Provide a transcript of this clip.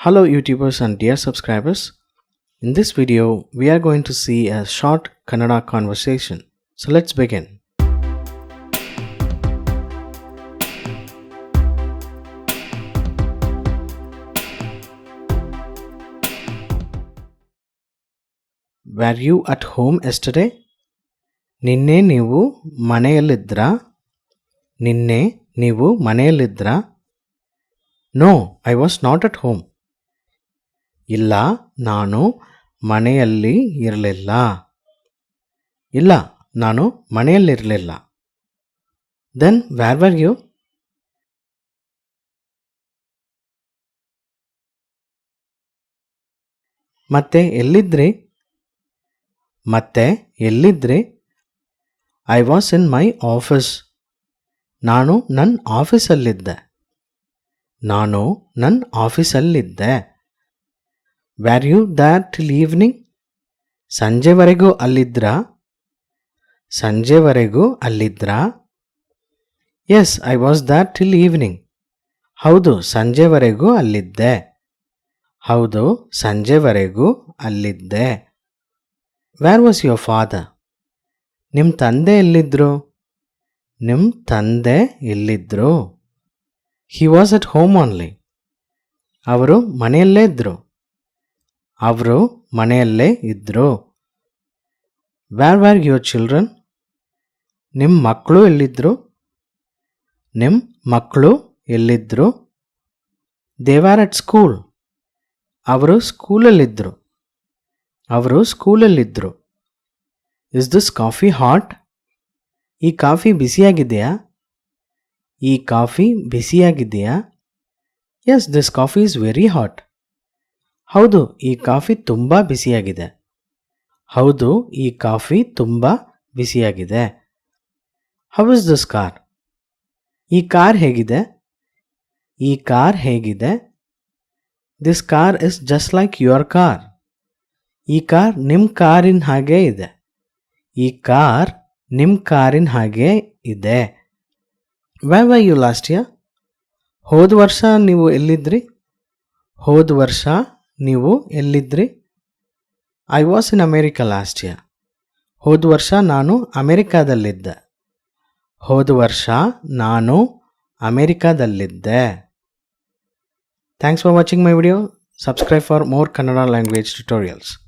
Hello YouTubers and dear subscribers. In this video, we are going to see a short Kannada conversation. So let's begin. Were you at home yesterday? ನಿನ್ನೆ ನೀವು ಮನೆಯಲ್ಲಿದ್ರಾ? ನಿನ್ನೆ ನೀವು ಮನೆಯಲ್ಲಿದ್ರಾ? No, I was not at home. ಇಲ್ಲ ನಾನು ಮನೆಯಲ್ಲಿ ಇರಲಿಲ್ಲ. ಇಲ್ಲ ನಾನು ಮನೆಯಲ್ಲಿರಲಿಲ್ಲ. Then where were you? ಮತ್ತೆ ಎಲ್ಲಿದ್ರಿ? ಮತ್ತೆ ಎಲ್ಲಿದ್ರಿ? I was in my office. ನಾನು ನನ್ನ ಆಫೀಸಲ್ಲಿದ್ದೆ. ನಾನು ನನ್ನ ಆಫೀಸಲ್ಲಿದ್ದೆ. Were you there till evening? ಸಂಜೆವರೆಗೂ ಅಲ್ಲಿದ್ರಾ? ಸಂಜೆವರೆಗೂ ಅಲ್ಲಿದ್ರಾ? Yes, I was there till evening. ಹೌದು ಸಂಜೆವರೆಗೂ ಅಲ್ಲಿದ್ದೆ. ಹೌದು ಸಂಜೆವರೆಗೂ ಅಲ್ಲಿದ್ದೆ. Where was your father? ನಿಮ್ಮ ತಂದೆ ಎಲ್ಲಿದ್ರು? ನಿಮ್ಮ ತಂದೆ ಎಲ್ಲಿದ್ರು? He was at home only. ಅವರು ಮನೆಯಲ್ಲೇ ಇದ್ರು. ಅವರು ಮನೆಯಲ್ಲೇ ಇದ್ರು. Where were your children? ನಿಮ್ಮ ಮಕ್ಕಳು ಎಲ್ಲಿದ್ರು? ನಿಮ್ಮ ಮಕ್ಕಳು ಎಲ್ಲಿದ್ರು? They were at school. ಅವರು ಸ್ಕೂಲಲ್ಲಿದ್ದರು. ಅವರು ಸ್ಕೂಲಲ್ಲಿದ್ದರು. Is this coffee hot? ಈ ಕಾಫಿ ಬಿಸಿಯಾಗಿದೆಯಾ? ಈ coffee ಬಿಸಿಯಾಗಿದೆಯಾ? Yes, this coffee is very hot. ಹೌದು ಈ ಕಾಫಿ ತುಂಬ ಬಿಸಿಯಾಗಿದೆ. ಹೌದು ಈ ಕಾಫಿ ತುಂಬ ಬಿಸಿಯಾಗಿದೆ. How is this car? ಈ ಕಾರ್ ಹೇಗಿದೆ? ಈ ಕಾರ್ ಹೇಗಿದೆ? This car is just like your car. ಈ ಕಾರ್ ನಿಮ್ಮ ಕಾರಿನ ಹಾಗೆ ಇದೆ. ಈ ಕಾರ್ ನಿಮ್ಮ ಕಾರಿನ ಹಾಗೆ ಇದೆ. Where were you last year? ಹೋದ ವರ್ಷ ನೀವು ಎಲ್ಲಿದ್ರಿ? ಹೋದ ವರ್ಷ ನೀವು ಎಲ್ಲಿದ್ರಿ? I was in America last year. ಹೋದ ವರ್ಷ ನಾನು ಅಮೆರಿಕಾದಲ್ಲಿದ್ದೆ. ಹೋದ ವರ್ಷ ನಾನು ಅಮೆರಿಕಾದಲ್ಲಿದ್ದೆ. Thanks for watching my video. Subscribe for more Kannada language tutorials.